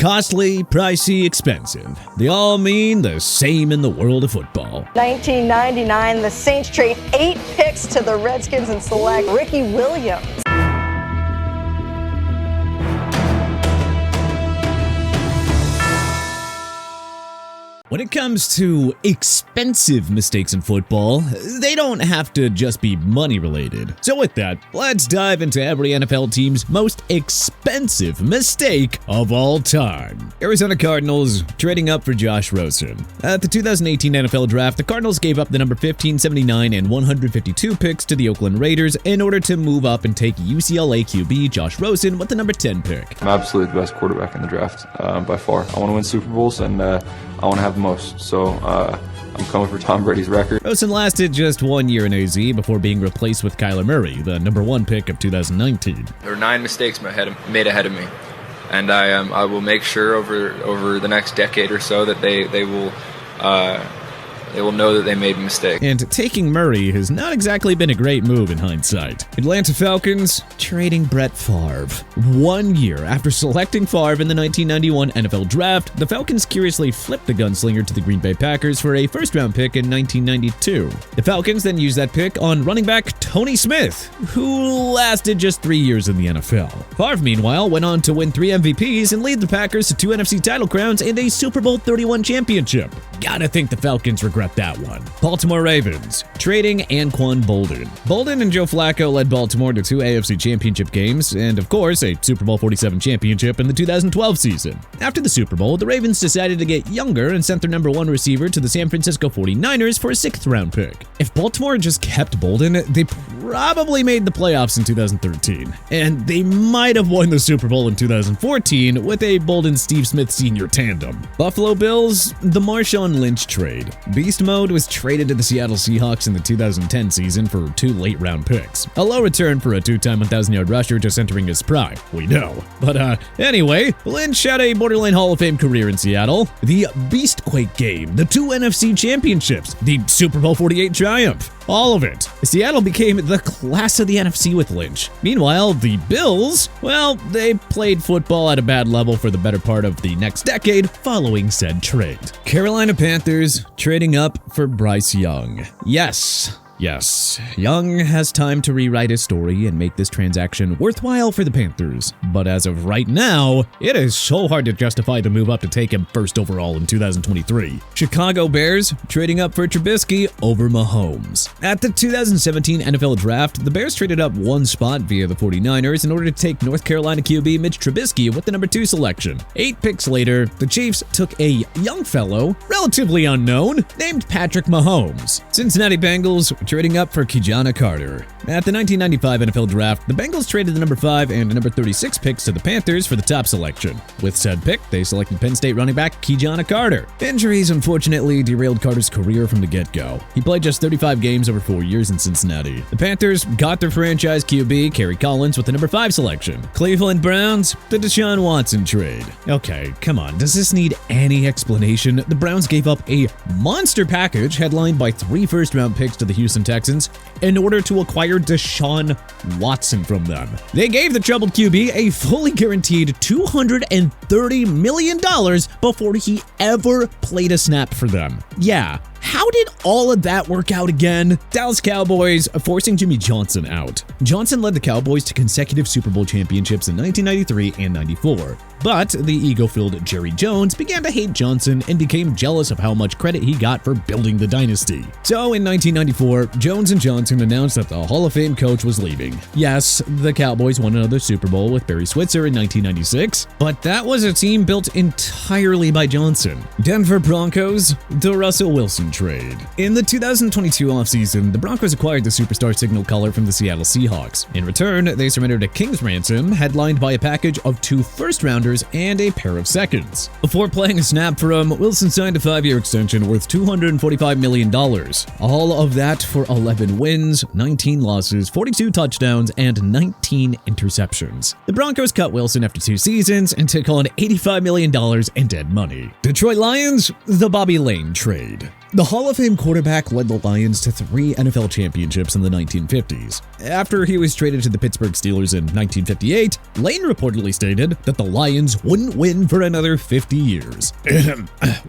Costly, pricey, expensive. They all mean the same in the world of football. 1999, the Saints trade 8 picks to the Redskins and select Ricky Williams. When it comes to expensive mistakes in football, they don't have to just be money related. So with that, let's dive into every NFL team's most expensive mistake of all time. Arizona Cardinals trading up for Josh Rosen. At the 2018 NFL Draft, the Cardinals gave up the number 15, 79, and 152 picks to the Oakland Raiders in order to move up and take UCLA QB Josh Rosen with the number 10 pick. I'm absolutely the best quarterback in the draft, by far. I want to win Super Bowls, and I want to have the most, so I'm coming for Tom Brady's record. Rosen lasted just 1 year in AZ before being replaced with Kyler Murray, the number 1 pick of 2019. There were 9 mistakes made ahead of me, and I will make sure over the next decade or so that they will know that they made a mistake. And taking Murray has not exactly been a great move in hindsight. Atlanta Falcons trading Brett Favre. 1 year after selecting Favre in the 1991 NFL Draft, the Falcons curiously flipped the gunslinger to the Green Bay Packers for a first-round pick in 1992. The Falcons then used that pick on running back Tony Smith, who lasted just 3 years in the NFL. Favre, meanwhile, went on to win 3 MVPs and lead the Packers to 2 NFC title crowns and a Super Bowl 31 championship. Gotta think the Falcons regret that one. Baltimore Ravens trading Anquan Boldin. Boldin and Joe Flacco led Baltimore to 2 AFC championship games and, of course, a Super Bowl 47 championship in the 2012 season. After the Super Bowl, the Ravens decided to get younger and sent their number 1 receiver to the San Francisco 49ers for a 6th-round pick. If Baltimore just kept Boldin, they probably made the playoffs in 2013, and they might have won the Super Bowl in 2014 with a Boldin-Steve Smith Sr. tandem. Buffalo Bills, the Marshawn Lynch trade. Beast Mode was traded to the Seattle Seahawks in the 2010 season for 2 late-round picks. A low return for a 2-time 1,000-yard rusher just entering his prime, we know. But anyway, Lynch had a borderline Hall of Fame career in Seattle, the Beastquake game, the 2 NFC championships, the Super Bowl 48 triumph. All of it. Seattle became the class of the NFC with Lynch. Meanwhile, the Bills, well, they played football at a bad level for the better part of the next decade following said trade. Carolina Panthers trading up for Bryce Young. Yes, Young has time to rewrite his story and make this transaction worthwhile for the Panthers. But as of right now, it is so hard to justify the move up to take him first overall in 2023. Chicago Bears trading up for Trubisky over Mahomes. At the 2017 NFL Draft, the Bears traded up 1 spot via the 49ers in order to take North Carolina QB Mitch Trubisky with the number 2 selection. 8 picks later, the Chiefs took a young fellow, relatively unknown, named Patrick Mahomes. Cincinnati Bengals trading up for Kijana Carter. At the 1995 NFL Draft, the Bengals traded the number 5 and number 36 picks to the Panthers for the top selection. With said pick, they selected Penn State running back Kijana Carter. Injuries unfortunately derailed Carter's career from the get-go. He played just 35 games over 4 years in Cincinnati. The Panthers got their franchise QB, Kerry Collins, with the number 5 selection. Cleveland Browns, the Deshaun Watson trade. Okay, come on, does this need any explanation? The Browns gave up a monster package headlined by 3 first-round picks to the Houston Texans in order to acquire Deshaun Watson from them. They gave the troubled QB a fully guaranteed $230 million before he ever played a snap for them. Yeah. How did all of that work out again? Dallas Cowboys forcing Jimmy Johnson out. Johnson led the Cowboys to consecutive Super Bowl championships in 1993 and 94. But the ego-filled Jerry Jones began to hate Johnson and became jealous of how much credit he got for building the dynasty. So in 1994, Jones and Johnson announced that the Hall of Fame coach was leaving. Yes, the Cowboys won another Super Bowl with Barry Switzer in 1996, but that was a team built entirely by Johnson. Denver Broncos, the Russell Wilson trade. In the 2022 offseason, the Broncos acquired the superstar signal caller from the Seattle Seahawks. In return, they surrendered a king's ransom headlined by a package of 2 first-rounders and a pair of seconds. Before playing a snap for him, Wilson signed a 5-year extension worth $245 million. All of that for 11 wins, 19 losses, 42 touchdowns, and 19 interceptions. The Broncos cut Wilson after 2 seasons and took on $85 million in dead money. Detroit Lions, the Bobby Lane trade. The Hall of Fame quarterback led the Lions to 3 NFL championships in the 1950s. After he was traded to the Pittsburgh Steelers in 1958, Lane reportedly stated that the Lions wouldn't win for another 50 years.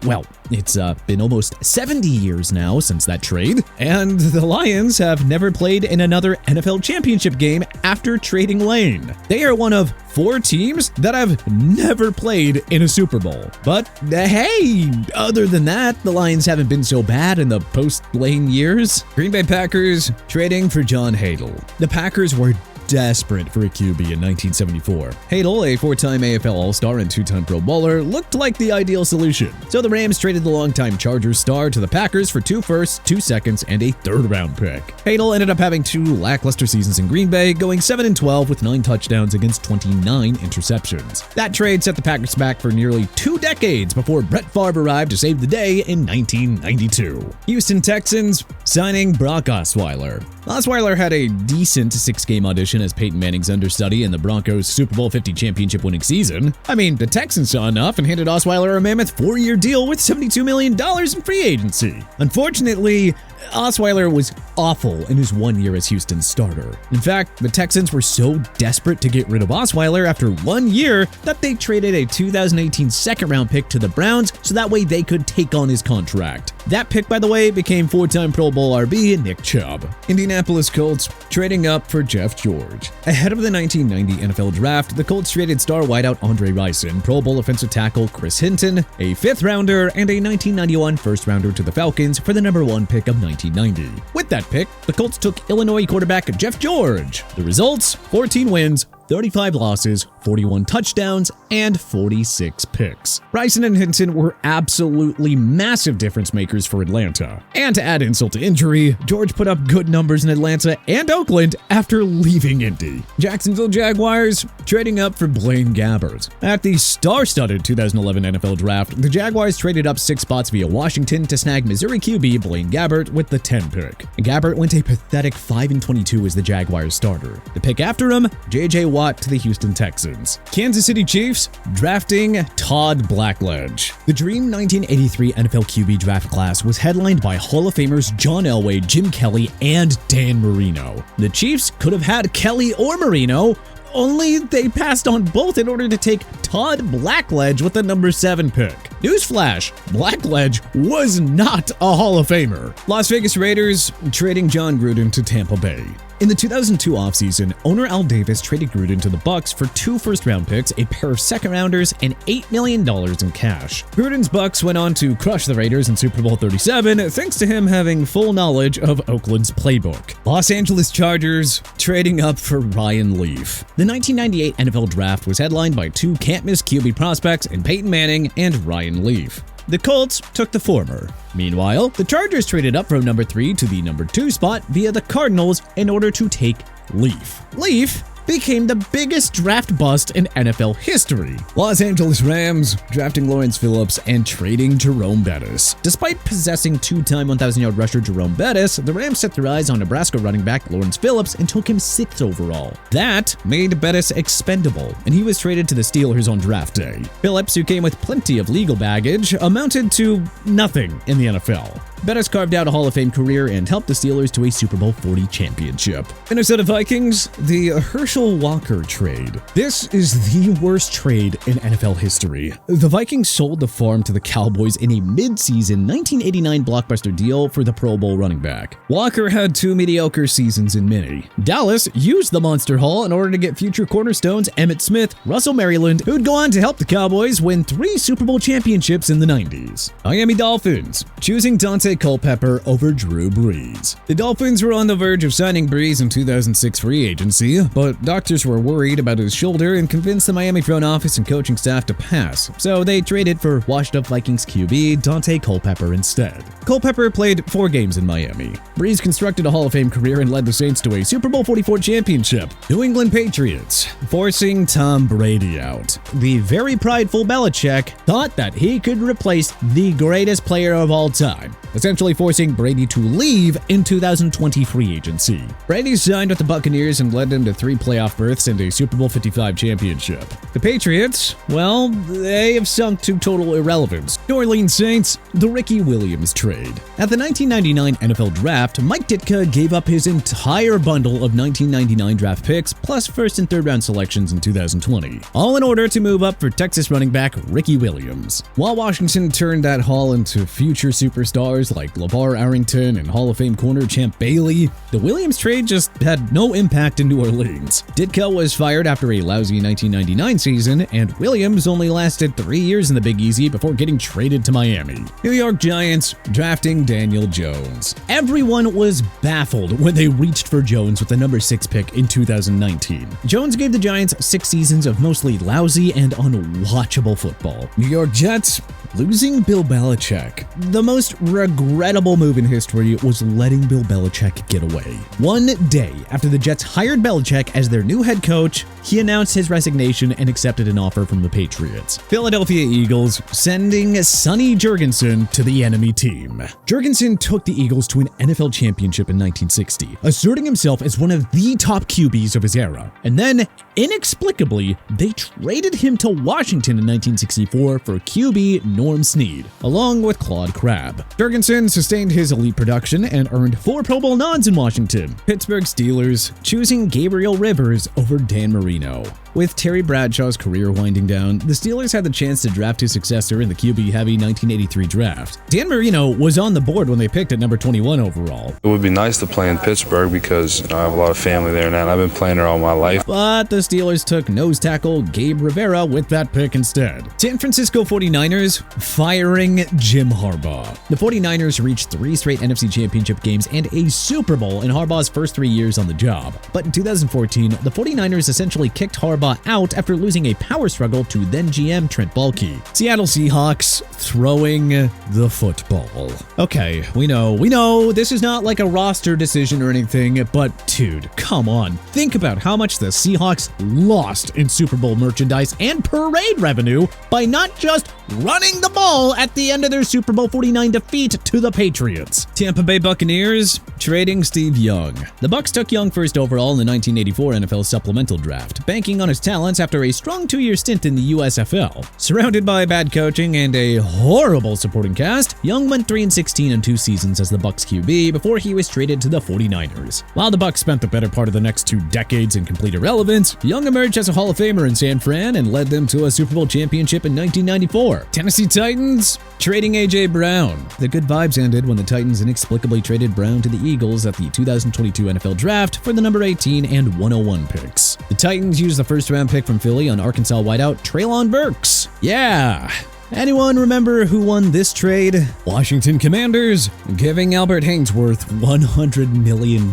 Well, it's been almost 70 years now since that trade, and the Lions have never played in another NFL championship game after trading Lane. They are one of 4 teams that have never played in a Super Bowl. But hey, other than that, the Lions haven't been so bad in the post-Lane years. Green Bay Packers trading for John Hoegler. The Packers were desperate for a QB in 1974. Hoegler, a 4-time AFL All-Star and 2-time Pro Bowler, looked like the ideal solution. So the Rams traded the longtime Chargers star to the Packers for 2 firsts, 2 seconds, and a 3rd-round pick. Hoegler ended up having 2 lackluster seasons in Green Bay, going 7-12 with 9 touchdowns against 29 interceptions. That trade set the Packers back for nearly 2 decades before Brett Favre arrived to save the day in 1992. Houston Texans signing Brock Osweiler. Osweiler had a decent 6-game audition as Peyton Manning's understudy in the Broncos' Super Bowl 50 championship winning season. I mean, the Texans saw enough and handed Osweiler a mammoth 4-year deal with $72 million in free agency. Unfortunately, Osweiler was awful in his 1 year as Houston's starter. In fact, the Texans were so desperate to get rid of Osweiler after 1 year that they traded a 2018 2nd-round pick to the Browns so that way they could take on his contract. That pick, by the way, became 4-time Pro Bowl RB Nick Chubb. Indianapolis Colts trading up for Jeff George. Ahead of the 1990 NFL Draft, the Colts traded star wideout Andre Rison, Pro Bowl offensive tackle Chris Hinton, a 5th-rounder, and a 1991 1st-rounder to the Falcons for the number 1 pick of 1990. With that pick, the Colts took Illinois quarterback Jeff George. The results: 14 wins, 35 losses, 41 touchdowns, and 46 picks. Rison and Hinton were absolutely massive difference makers for Atlanta. And to add insult to injury, George put up good numbers in Atlanta and Oakland after leaving Indy. Jacksonville Jaguars trading up for Blaine Gabbert. At the star-studded 2011 NFL Draft, the Jaguars traded up 6 spots via Washington to snag Missouri QB Blaine Gabbert with the 10 pick. Gabbert went a pathetic 5-22 as the Jaguars starter. The pick after him, J.J. Watt to the Houston Texans. Kansas City Chiefs drafting Todd Blackledge. The dream 1983 NFL QB draft class was headlined by Hall of Famers John Elway, Jim Kelly, and Dan Marino. The Chiefs could have had Kelly or Marino, only they passed on both in order to take Todd Blackledge with the number 7 pick. Newsflash, Blackledge was not a Hall of Famer. Las Vegas Raiders trading John Gruden to Tampa Bay. In the 2002 offseason, owner Al Davis traded Gruden to the Bucs for 2 first-round picks, a pair of second-rounders, and $8 million in cash. Gruden's Bucs went on to crush the Raiders in Super Bowl 37, thanks to him having full knowledge of Oakland's playbook. Los Angeles Chargers trading up for Ryan Leaf. The 1998 NFL Draft was headlined by 2 can't-miss QB prospects in Peyton Manning and Ryan Leaf. The Colts took the former. Meanwhile, the Chargers traded up from number 3 to the number 2 spot via the Cardinals in order to take Leaf. Leaf became the biggest draft bust in NFL history. Los Angeles Rams drafting Lawrence Phillips and trading Jerome Bettis. Despite possessing 2-time 1,000-yard rusher Jerome Bettis, the Rams set their eyes on Nebraska running back Lawrence Phillips and took him 6th overall. That made Bettis expendable, and he was traded to the Steelers on draft day. Phillips, who came with plenty of legal baggage, amounted to nothing in the NFL. Bettis carved out a Hall of Fame career and helped the Steelers to a Super Bowl 40 championship. Minnesota Vikings, the Herschel Walker trade. This is the worst trade in NFL history. The Vikings sold the farm to the Cowboys in a mid-season 1989 blockbuster deal for the Pro Bowl running back. Walker had 2 mediocre seasons in Minnie. Dallas used the Monster Haul in order to get future cornerstones Emmitt Smith, Russell Maryland, who'd go on to help the Cowboys win 3 Super Bowl championships in the 90s. Miami Dolphins, choosing Dante Culpepper over Drew Brees. The Dolphins were on the verge of signing Brees in 2006 free agency, but doctors were worried about his shoulder and convinced the Miami front office and coaching staff to pass, so they traded for washed-up Vikings QB Dante Culpepper instead. Culpepper played 4 games in Miami. Brees constructed a Hall of Fame career and led the Saints to a Super Bowl 44 championship. New England Patriots, forcing Tom Brady out. The very prideful Belichick thought that he could replace the greatest player of all time. The essentially forcing Brady to leave in 2020 free agency. Brady signed with the Buccaneers and led them to 3 playoff berths and a Super Bowl 55 championship. The Patriots, well, they have sunk to total irrelevance. New Orleans Saints, the Ricky Williams trade. At the 1999 NFL Draft, Mike Ditka gave up his entire bundle of 1999 draft picks, plus first and third round selections in 2020, all in order to move up for Texas running back Ricky Williams. While Washington turned that haul into future superstars like LeVar Arrington and Hall of Fame corner Champ Bailey, the Williams trade just had no impact in New Orleans. Ditka was fired after a lousy 1999 season, and Williams only lasted 3 years in the Big Easy before getting traded to Miami. New York Giants drafting Daniel Jones. Everyone was baffled when they reached for Jones with the number 6 pick in 2019. Jones gave the Giants 6 seasons of mostly lousy and unwatchable football. New York Jets losing Bill Belichick. The most regrettable move in history was letting Bill Belichick get away. One day after the Jets hired Belichick as their new head coach, he announced his resignation and accepted an offer from the Patriots. Philadelphia Eagles sending Sonny Jurgensen to the enemy team. Jurgensen took the Eagles to an NFL championship in 1960, asserting himself as one of the top QBs of his era. And then, inexplicably, they traded him to Washington in 1964 for QB Norm Snead, along with Claude Crabb. Jurgensen sustained his elite production and earned 4 Pro Bowl nods in Washington. Pittsburgh Steelers choosing Gabriel Rivers over Dan Marino. With Terry Bradshaw's career winding down, the Steelers had the chance to draft his successor in the QB-heavy 1983 draft. Dan Marino was on the board when they picked at number 21 overall. It would be nice to play in Pittsburgh because I have a lot of family there now, and I've been playing there all my life. But the Steelers took nose tackle Gabe Rivera with that pick instead. San Francisco 49ers firing Jim Harbaugh. The 49ers reached 3 straight NFC Championship games and a Super Bowl in Harbaugh's first 3 years on the job. But in 2014, the 49ers essentially kicked Harbaugh out after losing a power struggle to then GM Trent Baalke. Seattle Seahawks throwing the football. Okay, we know this is not like a roster decision or anything, but dude, come on. Think about how much the Seahawks lost in Super Bowl merchandise and parade revenue by not just running the ball at the end of their Super Bowl 49 defeat to the Patriots. Tampa Bay Buccaneers trading Steve Young. The Bucs took Young first overall in the 1984 NFL supplemental draft, banking on his talents after a strong 2-year stint in the USFL. Surrounded by bad coaching and a horrible supporting cast, Young went 3-16 in 2 seasons as the Bucs QB before he was traded to the 49ers. While the Bucs spent the better part of the next 2 decades in complete irrelevance, Young emerged as a Hall of Famer in San Fran and led them to a Super Bowl championship in 1994. Tennessee Titans trading A.J. Brown. The good vibes ended when the Titans inexplicably traded Brown to the Eagles at the 2022 NFL Draft for the number 18 and 101 picks. The Titans used the first-round pick from Philly on Arkansas wideout Treylon Burks. Yeah. Anyone remember who won this trade? Washington Commanders giving Albert Haynesworth $100 million.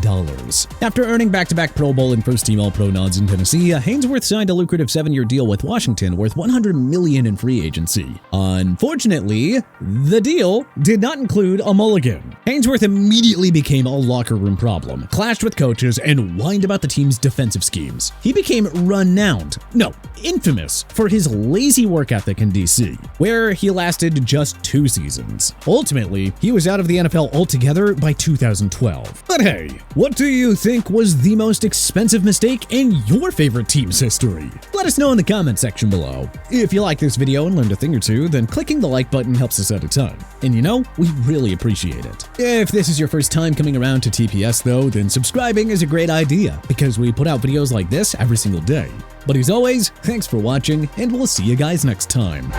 After earning back-to-back Pro Bowl and first-team All-Pro nods in Tennessee, Haynesworth signed a lucrative 7-year deal with Washington worth $100 million in free agency. Unfortunately, the deal did not include a mulligan. Haynesworth immediately became a locker room problem, clashed with coaches, and whined about the team's defensive schemes. He became infamous for his lazy work ethic in D.C., where he lasted just 2 seasons. Ultimately, he was out of the NFL altogether by 2012. But hey, what do you think was the most expensive mistake in your favorite team's history? Let us know in the comment section below. If you like this video and learned a thing or two, then clicking the like button helps us out a ton. And we really appreciate it. If this is your first time coming around to TPS though, then subscribing is a great idea because we put out videos like this every single day. But as always, thanks for watching, and we'll see you guys next time.